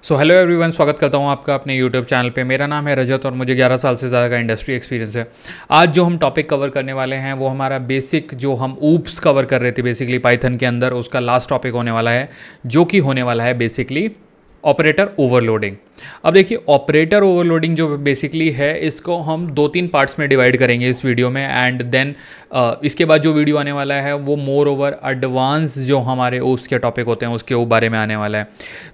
So hello everyone, स्वागत करता हूं आपका अपने यूट्यूब चैनल पे। मेरा नाम है रजत और मुझे 11 साल से ज़्यादा का इंडस्ट्री एक्सपीरियंस है। आज जो हम टॉपिक कवर करने वाले हैं वो हमारा बेसिक जो हम ऊप्स कवर कर रहे थे बेसिकली पाइथन के अंदर, उसका लास्ट टॉपिक होने वाला है, जो कि होने वाला है बेसिकली ऑपरेटर ओवरलोडिंग। अब देखिए, ऑपरेटर ओवरलोडिंग जो बेसिकली है, इसको हम 2-3 पार्ट्स में डिवाइड करेंगे इस वीडियो में। एंड देन इसके बाद जो वीडियो आने वाला है वो मोर ओवर एडवांस जो हमारे ओप्स के टॉपिक होते हैं उसके बारे में आने वाला है।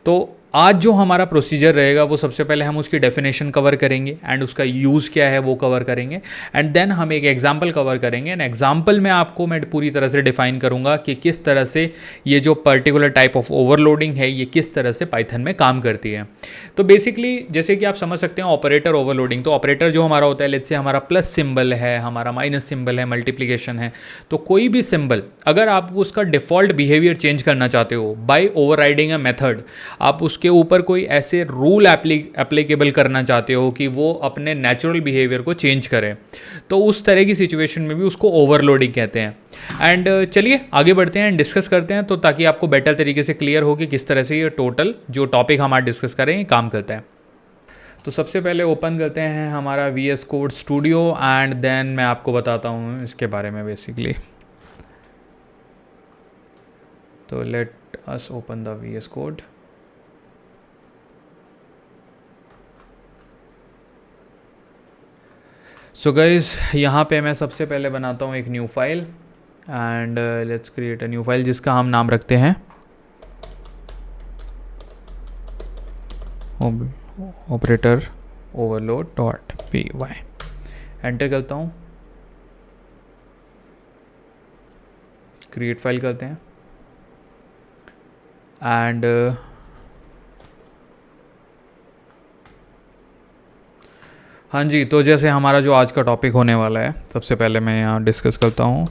तो आज जो हमारा प्रोसीजर रहेगा वो सबसे पहले हम उसकी डेफिनेशन कवर करेंगे एंड उसका यूज़ क्या है वो कवर करेंगे। एंड देन हम एक एग्जांपल कवर करेंगे एंड एग्जांपल में आपको मैं पूरी तरह से डिफाइन करूंगा कि किस तरह से ये जो पर्टिकुलर टाइप ऑफ ओवरलोडिंग है ये किस तरह से पाइथन में काम करती है। तो बेसिकली जैसे कि आप समझ सकते हैं ऑपरेटर ओवरलोडिंग, तो ऑपरेटर जो हमारा होता है, लेट्स से हमारा प्लस सिंबल है, हमारा माइनस सिंबल है, मल्टीप्लिकेशन है, तो कोई भी सिंबल अगर आप उसका डिफ़ॉल्ट बिहेवियर चेंज करना चाहते हो बाय ओवरराइडिंग अ मेथड, आप उसके ऊपर कोई ऐसे रूल एप्लीकेबल करना चाहते हो कि वो अपने नेचुरल बिहेवियर को चेंज करे, तो उस तरह की सिचुएशन में भी उसको ओवरलोडिंग कहते हैं। एंड चलिए आगे बढ़ते हैं एंड डिस्कस करते हैं, तो ताकि आपको बेटर तरीके से क्लियर हो कि किस तरह से ये टोटल जो टॉपिक हम आज डिस्कस करें काम करता है। तो सबसे पहले ओपन करते हैं हमारा VS code studio and then मैं आपको बताता हूँ इसके बारे में बेसिकली। तो let us open the VS code. So guys, यहाँ पे मैं सबसे पहले बनाता हूँ एक new file and let's create a new file जिसका हम नाम रखते हैं operator overload dot py। Enter करता हूँ, क्रिएट फाइल करते हैं एंड हाँ जी, तो जैसे हमारा जो आज का टॉपिक होने वाला है, सबसे पहले मैं यहाँ डिस्कस करता हूँ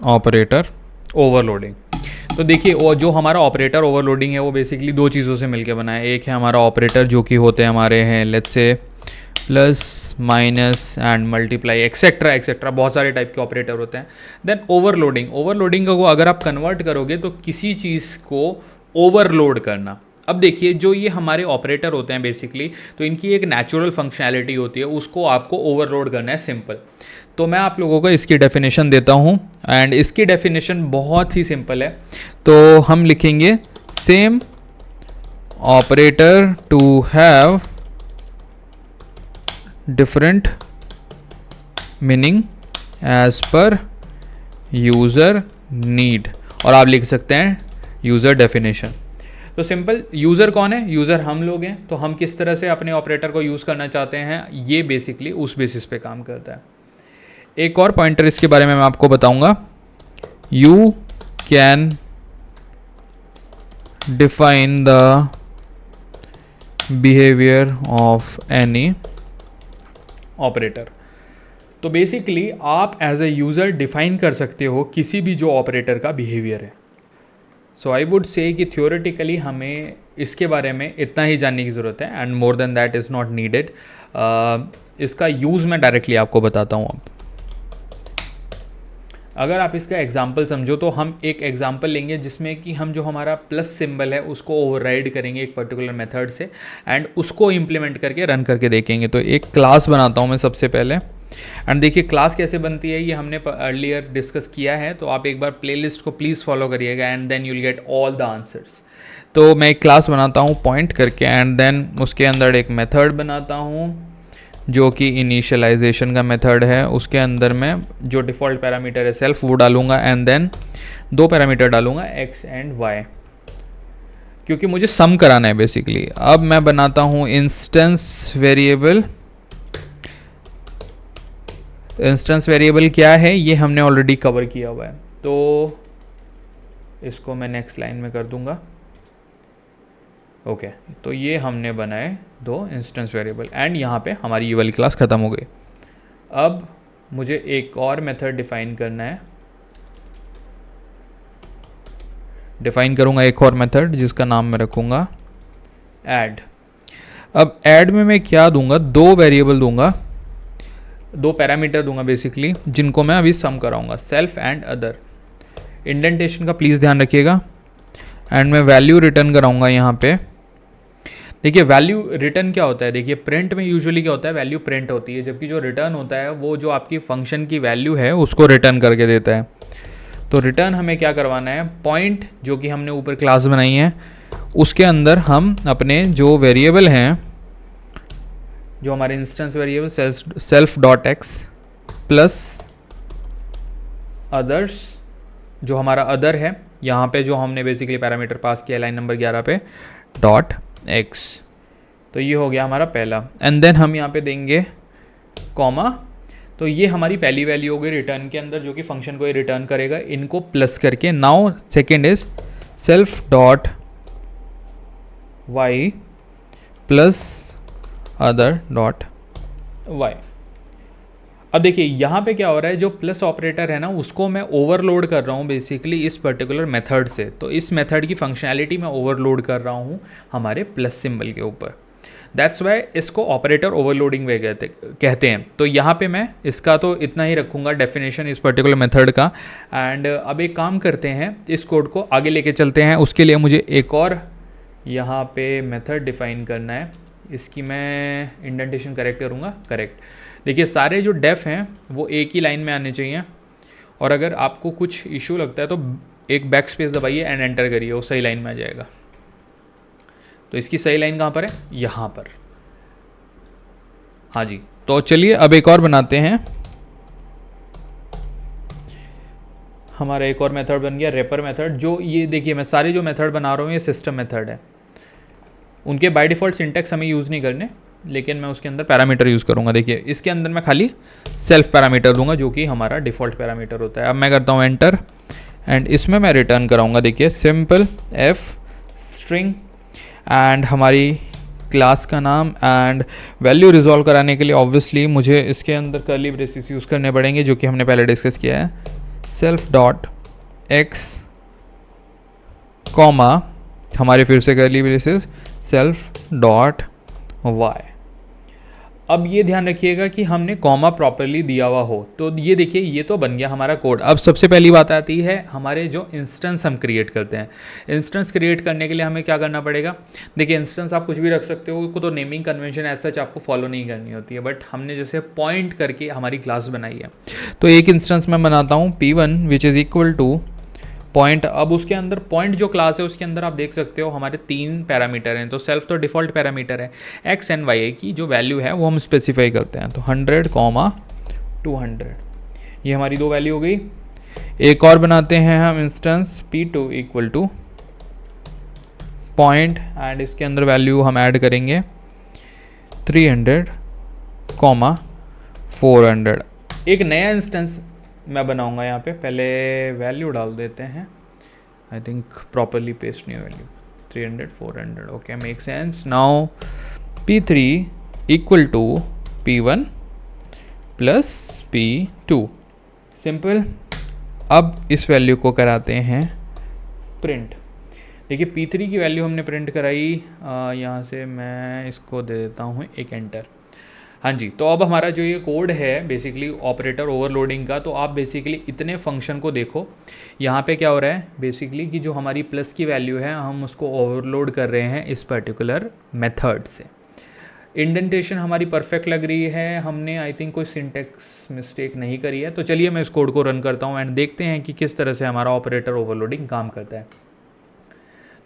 ऑपरेटर ओवरलोडिंग। तो देखिए, वो जो हमारा ऑपरेटर ओवरलोडिंग है वो बेसिकली दो चीज़ों से मिलकर बना है। एक है हमारा ऑपरेटर जो कि होते हैं हमारे हैं let's say plus, minus and multiply etcetera etcetera, बहुत सारे टाइप के ऑपरेटर होते हैं। देन ओवरलोडिंग को अगर आप कन्वर्ट करोगे तो किसी चीज़ को ओवरलोड करना। अब देखिए, जो ये हमारे ऑपरेटर होते हैं बेसिकली, तो इनकी एक नेचुरल फंक्शनैलिटी होती है, उसको आपको ओवरलोड करना है, सिंपल। तो मैं आप लोगों को इसकी डेफिनेशन देता हूँ एंड इसकी डेफिनेशन बहुत ही सिंपल है। तो हम लिखेंगे same operator to have different meaning as per user need, और आप लिख सकते हैं यूज़र डेफिनेशन। तो सिंपल, यूज़र कौन है? यूज़र हम लोग हैं। तो हम किस तरह से अपने ऑपरेटर को यूज़ करना चाहते हैं, ये बेसिकली उस बेसिस पे काम करता है। एक और पॉइंटर इसके बारे में मैं आपको बताऊंगा। You can define the behaviour of any operator. तो बेसिकली आप एज ए यूज़र डिफाइन कर सकते हो किसी भी जो ऑपरेटर का बिहेवियर है। सो आई वुड से कि थियोरेटिकली हमें इसके बारे में इतना ही जानने की ज़रूरत है and more than that is not needed. इसका यूज़ मैं डायरेक्टली आपको बताता हूँ। अब अगर आप इसका एग्जाम्पल समझो तो हम एक एग्जाम्पल लेंगे जिसमें कि हम जो हमारा प्लस सिंबल है उसको ओवरराइड करेंगे एक पर्टिकुलर मेथड से एंड उसको इम्प्लीमेंट करके रन करके देखेंगे। तो एक क्लास बनाता हूँ मैं सबसे पहले एंड देखिए क्लास कैसे बनती है ये हमने अर्लियर डिस्कस किया है, तो आप एक बार प्लेलिस्ट को प्लीज़ फॉलो करिएगा and then you will get all the answers. तो मैं एक क्लास बनाता हूँ पॉइंट करके एंड देन उसके अंदर एक मेथड बनाता हूँ जो कि इनिशियलाइजेशन का मेथड है। उसके अंदर मैं जो डिफ़ॉल्ट पैरामीटर है सेल्फ वो डालूंगा एंड देन 2 पैरामीटर डालूंगा x एंड y, क्योंकि मुझे सम कराना है बेसिकली। अब मैं बनाता हूँ इंस्टेंस वेरिएबल। इंस्टेंस वेरिएबल क्या है ये हमने ऑलरेडी कवर किया हुआ है, तो इसको मैं नेक्स्ट लाइन में कर दूंगा। ओके, तो ये हमने बनाए 2 इंस्टेंस वेरिएबल एंड यहाँ पे हमारी ये वाली क्लास ख़त्म हो गई। अब मुझे एक और मेथड डिफाइन करना है। डिफाइन करूँगा एक और मेथड जिसका नाम मैं रखूँगा ऐड। अब ऐड में मैं क्या दूंगा, 2 वेरिएबल दूंगा, 2 पैरामीटर दूंगा बेसिकली, जिनको मैं अभी सम कराऊंगा, सेल्फ एंड अदर। इंडेंटेशन का प्लीज़ ध्यान रखिएगा एंड मैं वैल्यू रिटर्न कराऊंगा यहाँ पे। देखिए वैल्यू रिटर्न क्या होता है, देखिए प्रिंट में यूजुअली क्या होता है, वैल्यू प्रिंट होती है, जबकि जो रिटर्न होता है वो जो आपकी फंक्शन की वैल्यू है उसको रिटर्न करके देता है। तो रिटर्न हमें क्या करवाना है, पॉइंट जो कि हमने ऊपर क्लास बनाई है उसके अंदर हम अपने जो वेरिएबल हैं, जो हमारे instance variable self dot x plus others, जो हमारा अदर है यहाँ पे जो हमने बेसिकली पैरामीटर पास किया लाइन नंबर 11 पे, डॉट एक्स। तो ये हो गया हमारा पहला, एंड देन हम यहाँ पे देंगे कॉमा। तो ये हमारी पहली वैल्यू हो गई रिटर्न के अंदर, जो कि फंक्शन को ये रिटर्न करेगा, इनको प्लस करके। Now second is self dot Y plus other dot Y. अब देखिए यहाँ पे क्या हो रहा है, जो प्लस ऑपरेटर है ना उसको मैं ओवरलोड कर रहा हूँ बेसिकली इस पर्टिकुलर मेथड से। तो इस मेथड की फंक्शनैलिटी मैं ओवरलोड कर रहा हूँ हमारे प्लस सिंबल के ऊपर। दैट्स वाई इसको ऑपरेटर ओवरलोडिंग वे कहते हैं। तो यहाँ पे मैं इसका तो इतना ही रखूँगा डेफिनेशन इस पर्टिकुलर मेथड का। एंड अब एक काम करते हैं, इस कोड को आगे लेके चलते हैं। उसके लिए मुझे एक और यहाँ पे मेथड डिफाइन करना है। इसकी मैं इंडेंटेशन करेक्ट करूँगा, करेक्ट। देखिए सारे जो डेफ हैं वो एक ही लाइन में आने चाहिए, और अगर आपको कुछ इशू लगता है तो एक बैक स्पेस दबाइए एंड एंटर करिए, वो सही लाइन में आ जाएगा। तो इसकी सही लाइन कहाँ पर है, यहाँ पर। हाँ जी, तो चलिए अब एक और बनाते हैं। हमारा एक और मेथड बन गया रेपर मेथड। जो ये देखिए मैं सारे जो मेथड बना रहा हूँ ये सिस्टम मेथड है, उनके बाय डिफ़ॉल्ट सिंटैक्स हमें यूज़ नहीं करने, लेकिन मैं उसके अंदर पैरामीटर यूज़ करूँगा। देखिए इसके अंदर मैं खाली सेल्फ पैरामीटर दूंगा जो कि हमारा डिफ़ॉल्ट पैरामीटर होता है। अब मैं करता हूँ एंटर, एंड इसमें मैं रिटर्न कराऊँगा, देखिए सिंपल एफ स्ट्रिंग एंड हमारी क्लास का नाम। एंड वैल्यू रिजॉल्व कराने के लिए ऑब्वियसली मुझे इसके अंदर कर्ली ब्रेसेस यूज़ करने पड़ेंगे, जो कि हमने पहले डिस्कस किया है। सेल्फ डॉट एक्स कॉमा हमारे फिर से curly braces self dot Y. अब ये ध्यान रखिएगा कि हमने कॉमा प्रॉपरली दिया हुआ हो। तो ये देखिए ये तो बन गया हमारा कोड। अब सबसे पहली बात आती है हमारे जो इंस्टेंस हम क्रिएट करते हैं। इंस्टेंस क्रिएट करने के लिए हमें क्या करना पड़ेगा, देखिए इंस्टेंस आप कुछ भी रख सकते हो, को तो नेमिंग कन्वेंशन एज सच आपको फॉलो नहीं करनी होती है, बट हमने जैसे पॉइंट करके हमारी क्लास बनाई है। तो एक इंस्टेंस मैं बनाता हूँ P1 which is equal two point. अब उसके अंदर पॉइंट जो क्लास है उसके अंदर आप देख सकते हो हमारे 3 पैरामीटर हैं। तो सेल्फ तो डिफ़ॉल्ट पैरामीटर है, एक्स एंड वाई की जो वैल्यू है वो हम स्पेसिफाई करते हैं। तो 100, 200 ये हमारी 2 वैल्यू हो गई। एक और बनाते हैं हम instance P2 equal two point, and इसके अंदर वैल्यू हम ऐड करेंगे 300, 400। एक नया इंस्टेंस मैं बनाऊंगा यहाँ पे, पहले वैल्यू डाल देते हैं। आई थिंक प्रॉपरली पेस्ट नहीं value 300, 400। Okay, make sense. Now P3 equal to P1 plus P2, simple. अब इस वैल्यू को कराते हैं प्रिंट। देखिए P3 की वैल्यू हमने प्रिंट कराई, यहाँ से मैं इसको दे देता हूँ एक एंटर। हाँ जी, तो अब हमारा जो ये कोड है बेसिकली ऑपरेटर ओवरलोडिंग का, तो आप बेसिकली इतने फंक्शन को देखो। यहाँ पे क्या हो रहा है बेसिकली कि जो हमारी प्लस की वैल्यू है हम उसको ओवरलोड कर रहे हैं इस पर्टिकुलर मेथड से। इंडेंटेशन हमारी परफेक्ट लग रही है, हमने आई थिंक कोई सिंटेक्स मिस्टेक नहीं करी है। तो चलिए मैं इस कोड को रन करता हूँ एंड देखते हैं कि किस तरह से हमारा ऑपरेटर ओवरलोडिंग काम करता है।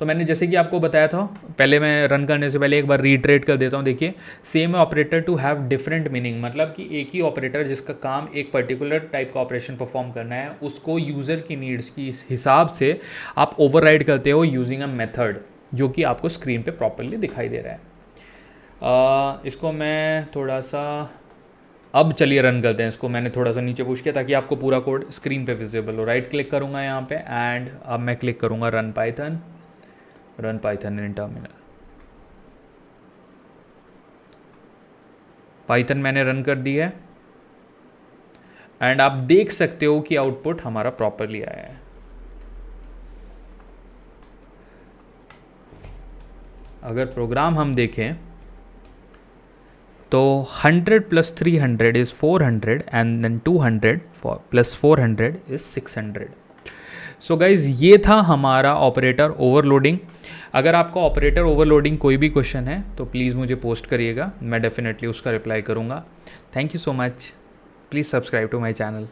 तो मैंने जैसे कि आपको बताया था, पहले मैं रन करने से पहले एक बार रीट्रेट कर देता हूँ। देखिए same operator to have different meaning, मतलब कि एक ही ऑपरेटर जिसका काम एक पर्टिकुलर टाइप का ऑपरेशन परफॉर्म करना है, उसको यूज़र की नीड्स की हिसाब से आप ओवरराइड करते हो यूजिंग अ मेथड, जो कि आपको स्क्रीन पे प्रॉपरली दिखाई दे रहा है। इसको मैं थोड़ा सा, अब चलिए रन करते हैं इसको। मैंने थोड़ा सा नीचे पुश किया ताकि आपको पूरा कोड स्क्रीन पे विजिबल हो। राइट क्लिक करूँगा यहाँ पे एंड अब मैं क्लिक करूँगा रन पाइथन इन टर्मिनल। पाइथन मैंने रन कर दी है एंड आप देख सकते हो कि आउटपुट हमारा प्रॉपरली आया है। अगर प्रोग्राम हम देखें तो 100 plus 300 is 400 and then 200 plus 400 is 600। So guys ये था हमारा ऑपरेटर ओवरलोडिंग। अगर आपका ऑपरेटर ओवरलोडिंग कोई भी क्वेश्चन है तो प्लीज़ मुझे पोस्ट करिएगा, मैं डेफिनेटली उसका रिप्लाई करूँगा। Thank you so much, please subscribe to my channel.